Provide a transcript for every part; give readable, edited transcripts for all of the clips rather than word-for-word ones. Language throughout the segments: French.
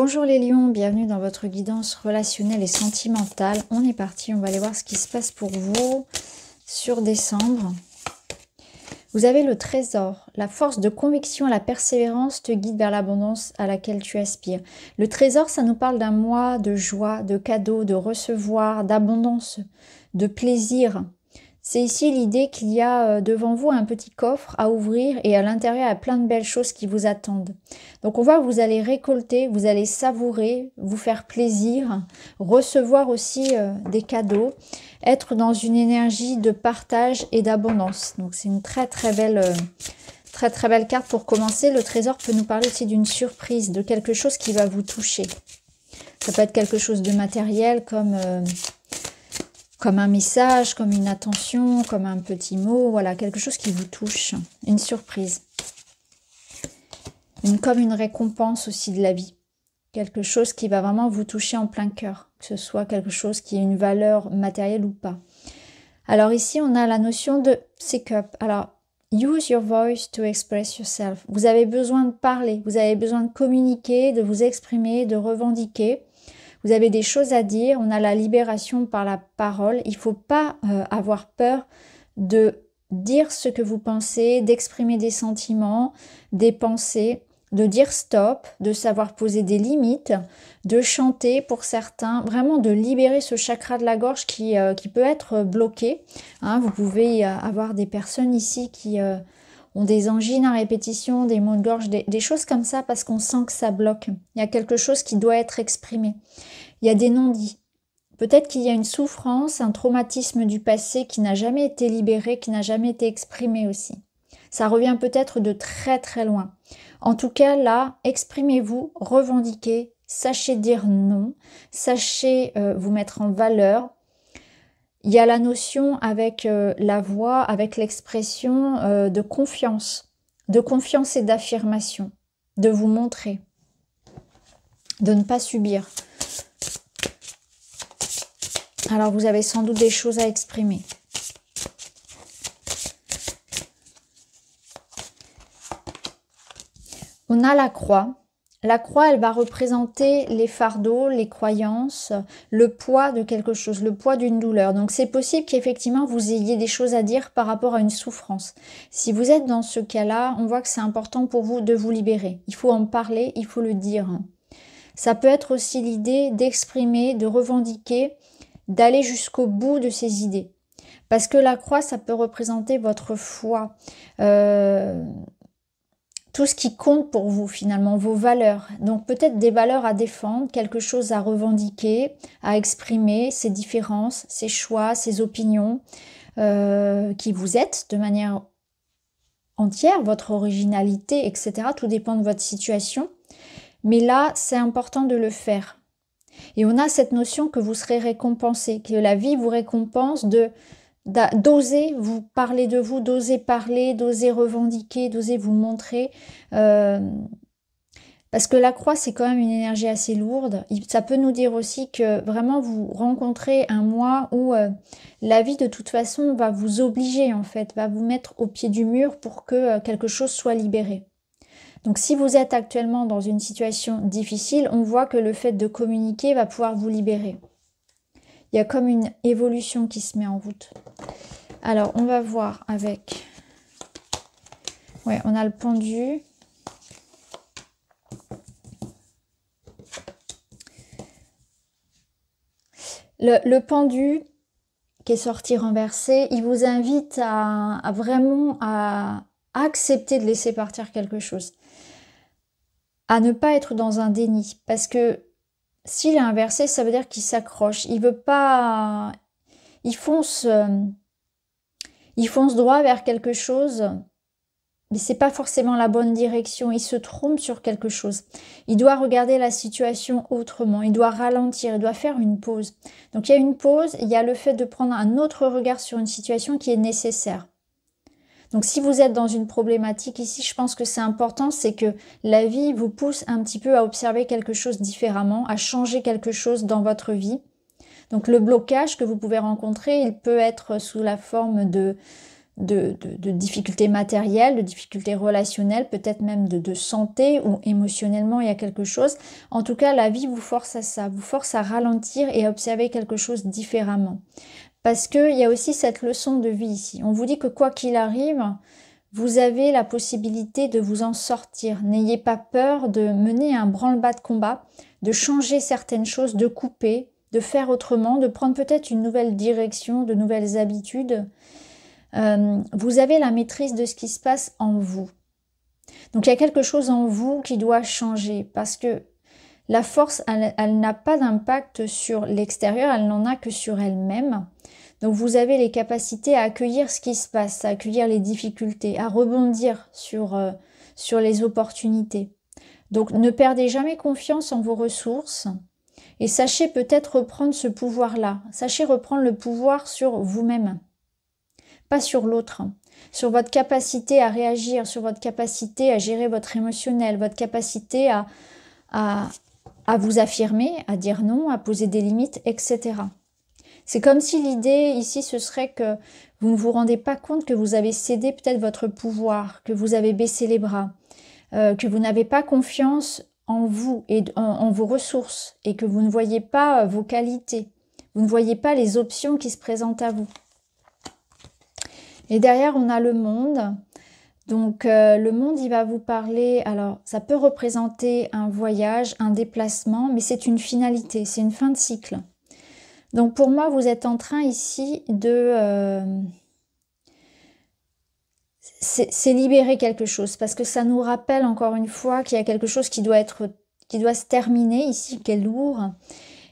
Bonjour les lions, bienvenue dans votre guidance relationnelle et sentimentale. On est parti, on va aller voir ce qui se passe pour vous sur décembre. Vous avez le trésor, la force de conviction, la persévérance te guide vers l'abondance à laquelle tu aspires. Le trésor, ça nous parle d'un mois de joie, de cadeaux, de recevoir, d'abondance, de plaisir. C'est ici l'idée qu'il y a devant vous un petit coffre à ouvrir et à l'intérieur, il y a plein de belles choses qui vous attendent. Donc on voit que vous allez récolter, vous allez savourer, vous faire plaisir, recevoir aussi des cadeaux, être dans une énergie de partage et d'abondance. Donc c'est une très belle carte pour commencer. Le trésor peut nous parler aussi d'une surprise, de quelque chose qui va vous toucher. Ça peut être quelque chose de matériel comme un message, comme une attention, comme un petit mot, voilà, quelque chose qui vous touche, une surprise. Comme une récompense aussi de la vie. Quelque chose qui va vraiment vous toucher en plein cœur, que ce soit quelque chose qui ait une valeur matérielle ou pas. Alors ici, on a la notion de speak up. Alors, use your voice to express yourself. Vous avez besoin de parler, vous avez besoin de communiquer, de vous exprimer, de revendiquer. Vous avez des choses à dire, on a la libération par la parole. Il ne faut pas avoir peur de dire ce que vous pensez, d'exprimer des sentiments, des pensées, de dire stop, de savoir poser des limites, de chanter pour certains, vraiment de libérer ce chakra de la gorge qui peut être bloqué. Hein, vous pouvez avoir des personnes ici qui ont des angines à répétition, des maux de gorge, des choses comme ça parce qu'on sent que ça bloque. Il y a quelque chose qui doit être exprimé. Il y a des non-dits. Peut-être qu'il y a une souffrance, un traumatisme du passé qui n'a jamais été libéré, qui n'a jamais été exprimé aussi. Ça revient peut-être de très loin. En tout cas, là, exprimez-vous, revendiquez, sachez dire non, sachez vous mettre en valeur. Il y a la notion avec la voix, avec l'expression de confiance et d'affirmation, de vous montrer, de ne pas subir. Alors, vous avez sans doute des choses à exprimer. On a la croix. La croix, elle va représenter les fardeaux, les croyances, le poids de quelque chose, le poids d'une douleur. Donc, c'est possible qu'effectivement, vous ayez des choses à dire par rapport à une souffrance. Si vous êtes dans ce cas-là, on voit que c'est important pour vous de vous libérer. Il faut en parler, il faut le dire. Ça peut être aussi l'idée d'exprimer, de revendiquer, d'aller jusqu'au bout de ses idées. Parce que la croix, ça peut représenter votre foi. Tout ce qui compte pour vous finalement, vos valeurs. Donc peut-être des valeurs à défendre, quelque chose à revendiquer, à exprimer, ses différences, ses choix, ses opinions, qui vous êtes de manière entière, votre originalité, etc. Tout dépend de votre situation. Mais là, c'est important de le faire. Et on a cette notion que vous serez récompensé, que la vie vous récompense d'oser vous parler de vous, d'oser parler, d'oser revendiquer, d'oser vous montrer. Parce que la croix, c'est quand même une énergie assez lourde. Ça peut nous dire aussi que vraiment vous rencontrez un mois où la vie de toute façon va vous obliger en fait, va vous mettre au pied du mur pour que quelque chose soit libéré. Donc si vous êtes actuellement dans une situation difficile, on voit que le fait de communiquer va pouvoir vous libérer. Il y a comme une évolution qui se met en route. Alors, on va voir avec... Ouais, on a le pendu. Le pendu qui est sorti renversé, il vous invite à vraiment accepter de laisser partir quelque chose. À ne pas être dans un déni. Parce que s'il est inversé, ça veut dire qu'il s'accroche. Il veut pas... Il fonce droit vers quelque chose, mais c'est pas forcément la bonne direction. Il se trompe sur quelque chose. Il doit regarder la situation autrement. Il doit ralentir. Il doit faire une pause. Donc il y a une pause. Il y a le fait de prendre un autre regard sur une situation qui est nécessaire. Donc si vous êtes dans une problématique ici, je pense que c'est important, c'est que la vie vous pousse un petit peu à observer quelque chose différemment, à changer quelque chose dans votre vie. Donc le blocage que vous pouvez rencontrer, il peut être sous la forme de difficultés matérielles, de difficultés relationnelles, peut-être même de santé ou émotionnellement il y a quelque chose. En tout cas, la vie vous force à ça, vous force à ralentir et à observer quelque chose différemment. Parce qu'il y a aussi cette leçon de vie ici. On vous dit que quoi qu'il arrive, vous avez la possibilité de vous en sortir. N'ayez pas peur de mener un branle-bas de combat, de changer certaines choses, de couper, de faire autrement, de prendre peut-être une nouvelle direction, de nouvelles habitudes. Vous avez la maîtrise de ce qui se passe en vous. Donc il y a quelque chose en vous qui doit changer parce que la force, elle n'a pas d'impact sur l'extérieur, elle n'en a que sur elle-même. Donc vous avez les capacités à accueillir ce qui se passe, à accueillir les difficultés, à rebondir sur les opportunités. Donc ne perdez jamais confiance en vos ressources et sachez peut-être reprendre ce pouvoir-là. Sachez reprendre le pouvoir sur vous-même. Pas sur l'autre, sur votre capacité à réagir, sur votre capacité à gérer votre émotionnel, votre capacité à vous affirmer, à dire non, à poser des limites, etc. C'est comme si l'idée ici, ce serait que vous ne vous rendez pas compte que vous avez cédé peut-être votre pouvoir, que vous avez baissé les bras, que vous n'avez pas confiance en vous et en vos ressources et que vous ne voyez pas vos qualités, vous ne voyez pas les options qui se présentent à vous. Et derrière, on a le monde. Donc, le monde, il va vous parler. Alors, ça peut représenter un voyage, un déplacement, mais c'est une finalité, c'est une fin de cycle. Donc, pour moi, vous êtes en train ici de... c'est libérer quelque chose, parce que ça nous rappelle encore une fois qu'il y a quelque chose qui doit se terminer ici, qui est lourd.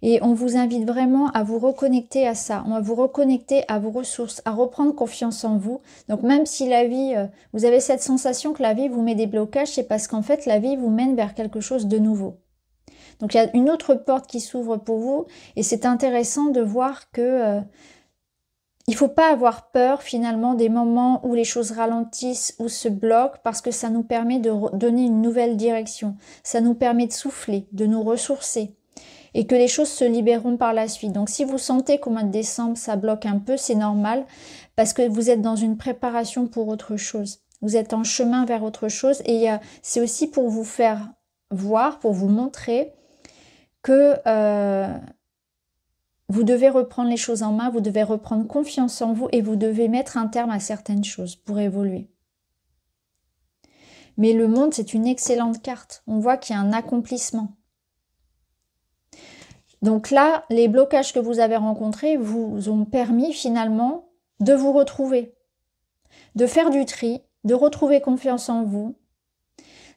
Et on vous invite vraiment à vous reconnecter à ça, on va vous reconnecter à vos ressources, à reprendre confiance en vous. Donc même si la vie, vous avez cette sensation que la vie vous met des blocages, c'est parce qu'en fait la vie vous mène vers quelque chose de nouveau. Donc il y a une autre porte qui s'ouvre pour vous et c'est intéressant de voir que il ne faut pas avoir peur finalement des moments où les choses ralentissent ou se bloquent parce que ça nous permet de donner une nouvelle direction, ça nous permet de souffler, de nous ressourcer. Et que les choses se libéreront par la suite. Donc si vous sentez qu'au mois de décembre, ça bloque un peu, c'est normal, parce que vous êtes dans une préparation pour autre chose. Vous êtes en chemin vers autre chose, et c'est aussi pour vous faire voir, pour vous montrer que vous devez reprendre les choses en main, vous devez reprendre confiance en vous, et vous devez mettre un terme à certaines choses pour évoluer. Mais le monde, c'est une excellente carte. On voit qu'il y a un accomplissement. Donc là, les blocages que vous avez rencontrés vous ont permis finalement de vous retrouver, de faire du tri, de retrouver confiance en vous.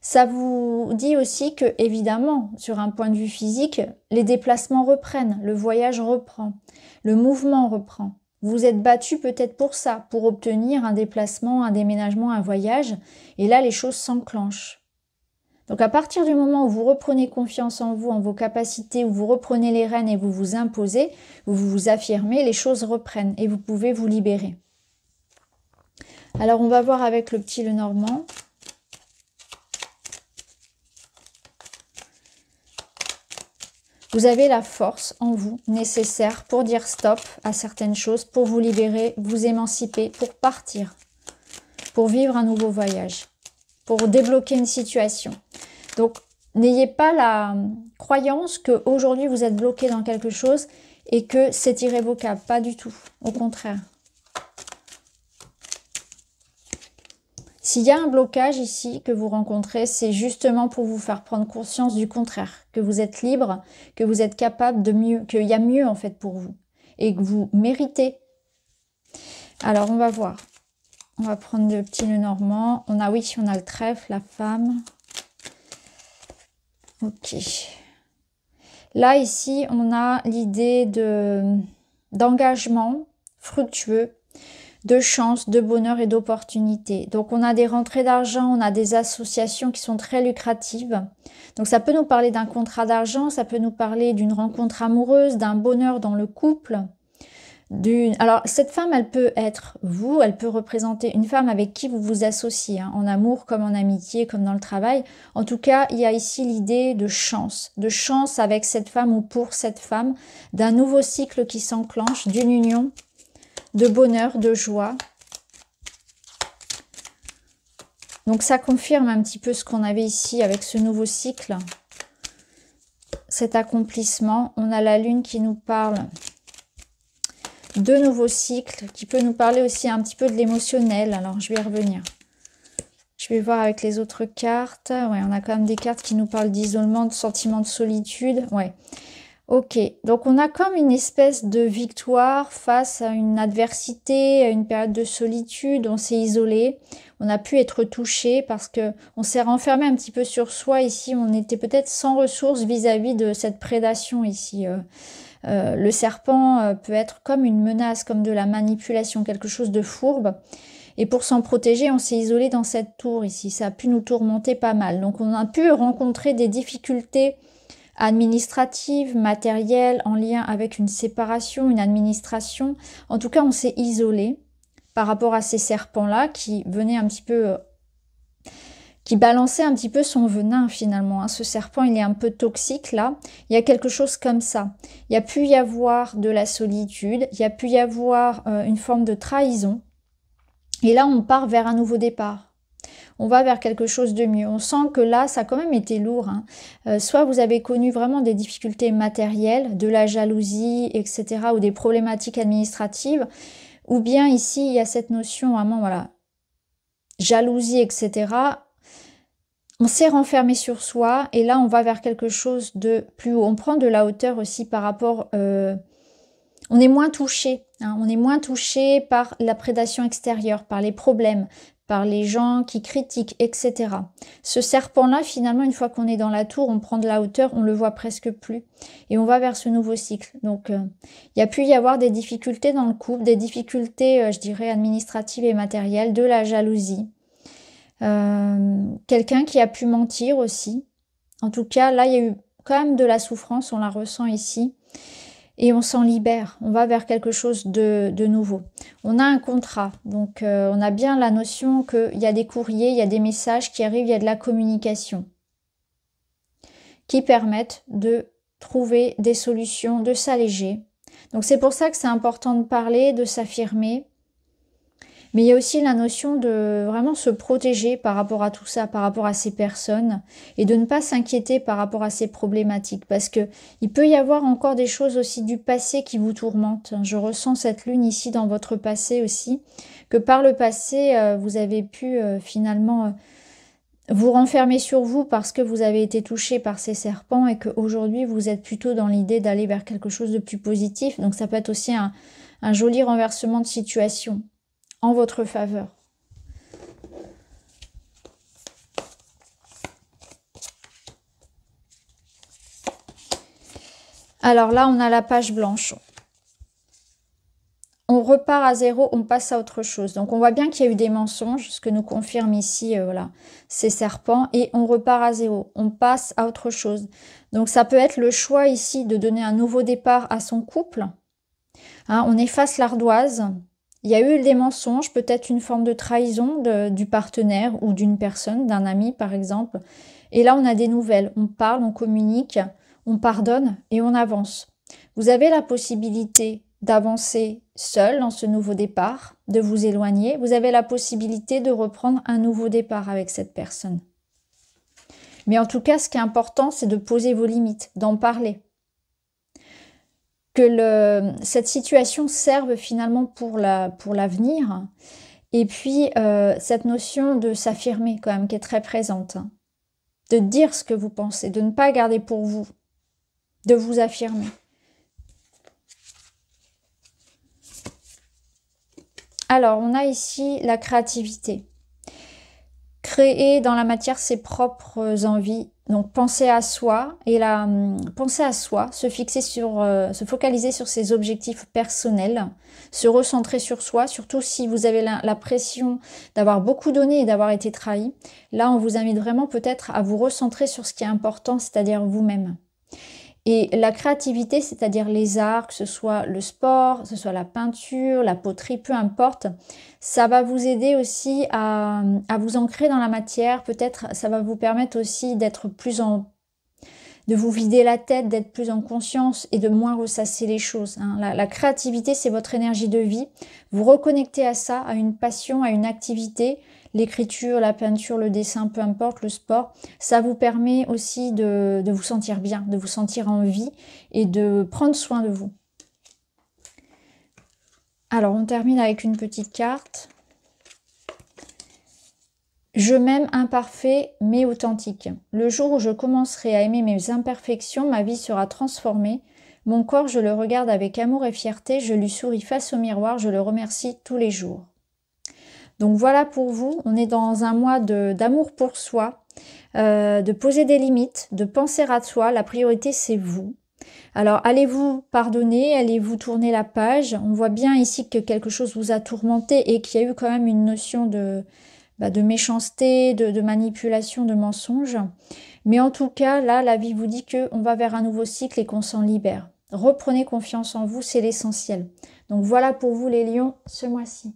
Ça vous dit aussi que, évidemment, sur un point de vue physique, les déplacements reprennent, le voyage reprend, le mouvement reprend. Vous êtes battu peut-être pour ça, pour obtenir un déplacement, un déménagement, un voyage, et là les choses s'enclenchent. Donc à partir du moment où vous reprenez confiance en vous, en vos capacités, où vous reprenez les rênes et vous vous imposez, vous vous affirmez, les choses reprennent et vous pouvez vous libérer. Alors on va voir avec le petit Lenormand. Vous avez la force en vous nécessaire pour dire stop à certaines choses, pour vous libérer, vous émanciper, pour partir, pour vivre un nouveau voyage, pour débloquer une situation. Donc, n'ayez pas la croyance qu'aujourd'hui vous êtes bloqué dans quelque chose et que c'est irrévocable. Pas du tout. Au contraire. S'il y a un blocage ici que vous rencontrez, c'est justement pour vous faire prendre conscience du contraire. Que vous êtes libre, que vous êtes capable de mieux, qu'il y a mieux en fait pour vous. Et que vous méritez. Alors, on va voir. On va prendre le petit Lenormand. On a le trèfle, la femme. Ok. Là, ici, on a l'idée d'engagement fructueux, de chance, de bonheur et d'opportunité. Donc, on a des rentrées d'argent, on a des associations qui sont très lucratives. Donc, ça peut nous parler d'un contrat d'argent, ça peut nous parler d'une rencontre amoureuse, d'un bonheur dans le couple. Alors, cette femme, elle peut être vous, elle peut représenter une femme avec qui vous vous associez, hein, en amour comme en amitié, comme dans le travail. En tout cas, il y a ici l'idée de chance avec cette femme ou pour cette femme, d'un nouveau cycle qui s'enclenche, d'une union, de bonheur, de joie. Donc ça confirme un petit peu ce qu'on avait ici avec ce nouveau cycle. Cet accomplissement. On a la lune qui nous parle de nouveaux cycles, qui peut nous parler aussi un petit peu de l'émotionnel. Alors je vais y revenir. Je vais voir avec les autres cartes. Ouais, on a quand même des cartes qui nous parlent d'isolement, de sentiment de solitude. Ouais. Ok, donc on a comme une espèce de victoire face à une adversité, à une période de solitude. On s'est isolé, on a pu être touché parce que on s'est renfermé un petit peu sur soi ici. On était peut-être sans ressources vis-à-vis de cette prédation ici. Le serpent peut être comme une menace, comme de la manipulation, quelque chose de fourbe. Et pour s'en protéger, on s'est isolé dans cette tour ici. Ça a pu nous tourmenter pas mal. Donc on a pu rencontrer des difficultés administratives, matérielles, en lien avec une séparation, une administration. En tout cas, on s'est isolé par rapport à ces serpents-là qui venaient un petit peu... qui balançait un petit peu son venin finalement. Hein. Ce serpent, il est un peu toxique là. Il y a quelque chose comme ça. Il y a pu y avoir de la solitude, il y a pu y avoir une forme de trahison. Et là, on part vers un nouveau départ. On va vers quelque chose de mieux. On sent que là, ça a quand même été lourd. Hein. Soit vous avez connu vraiment des difficultés matérielles, de la jalousie, etc., ou des problématiques administratives, ou bien ici, il y a cette notion vraiment, voilà, jalousie, etc., on s'est renfermé sur soi et là on va vers quelque chose de plus haut. On prend de la hauteur aussi par rapport... on est moins touché. Hein, on est moins touché par la prédation extérieure, par les problèmes, par les gens qui critiquent, etc. Ce serpent-là, finalement, une fois qu'on est dans la tour, on prend de la hauteur, on le voit presque plus. Et on va vers ce nouveau cycle. Donc, il y a pu y avoir des difficultés dans le couple, des difficultés, je dirais, administratives et matérielles, de la jalousie. Quelqu'un qui a pu mentir aussi. En tout cas, là, il y a eu quand même de la souffrance, on la ressent ici. Et on s'en libère, on va vers quelque chose de nouveau. On a un contrat, donc on a bien la notion qu'il y a des courriers, il y a des messages qui arrivent, il y a de la communication qui permettent de trouver des solutions, de s'alléger. Donc c'est pour ça que c'est important de parler, de s'affirmer. Mais il y a aussi la notion de vraiment se protéger par rapport à tout ça, par rapport à ces personnes et de ne pas s'inquiéter par rapport à ces problématiques parce que il peut y avoir encore des choses aussi du passé qui vous tourmentent. Je ressens cette lune ici dans votre passé aussi, que par le passé, vous avez pu finalement vous renfermer sur vous parce que vous avez été touché par ces serpents et qu'aujourd'hui vous êtes plutôt dans l'idée d'aller vers quelque chose de plus positif. Donc ça peut être aussi un joli renversement de situation en votre faveur. Alors là, on a la page blanche. On repart à zéro, on passe à autre chose. Donc on voit bien qu'il y a eu des mensonges, ce que nous confirme ici voilà, ces serpents, et on repart à zéro, on passe à autre chose. Donc ça peut être le choix ici de donner un nouveau départ à son couple. Hein, on efface l'ardoise. Il y a eu des mensonges, peut-être une forme de trahison du partenaire ou d'une personne, d'un ami par exemple. Et là, on a des nouvelles. On parle, on communique, on pardonne et on avance. Vous avez la possibilité d'avancer seul dans ce nouveau départ, de vous éloigner. Vous avez la possibilité de reprendre un nouveau départ avec cette personne. Mais en tout cas, ce qui est important, c'est de poser vos limites, d'en parler. Que cette situation serve finalement pour l'avenir. Et puis, cette notion de s'affirmer quand même qui est très présente. Hein. De dire ce que vous pensez, de ne pas garder pour vous, de vous affirmer. Alors, on a ici la créativité. Créer dans la matière ses propres envies. Donc penser à soi et penser à soi, se focaliser sur ses objectifs personnels, se recentrer sur soi, surtout si vous avez la pression d'avoir beaucoup donné et d'avoir été trahi. Là, on vous invite vraiment peut-être à vous recentrer sur ce qui est important, c'est-à-dire vous-même. Et la créativité, c'est-à-dire les arts, que ce soit le sport, que ce soit la peinture, la poterie, peu importe, ça va vous aider aussi à vous ancrer dans la matière. Peut-être ça va vous permettre aussi d'être de vous vider la tête, d'être plus en conscience et de moins ressasser les choses. Hein. La créativité, c'est votre énergie de vie. Vous reconnectez à ça, à une passion, à une activité. l'écriture, la peinture, le dessin, peu importe, le sport, ça vous permet aussi de vous sentir bien, de vous sentir en vie et de prendre soin de vous. Alors, on termine avec une petite carte. Je m'aime imparfait mais authentique. Le jour où je commencerai à aimer mes imperfections, ma vie sera transformée. Mon corps, je le regarde avec amour et fierté, je lui souris face au miroir, je le remercie tous les jours. Donc voilà pour vous, on est dans un mois d'amour pour soi, de poser des limites, de penser à soi, la priorité c'est vous. Alors allez-vous pardonner, allez-vous tourner la page. On voit bien ici que quelque chose vous a tourmenté et qu'il y a eu quand même une notion de méchanceté, de manipulation, de mensonge. Mais en tout cas, là, la vie vous dit qu'on va vers un nouveau cycle et qu'on s'en libère. Reprenez confiance en vous, c'est l'essentiel. Donc voilà pour vous les lions ce mois-ci.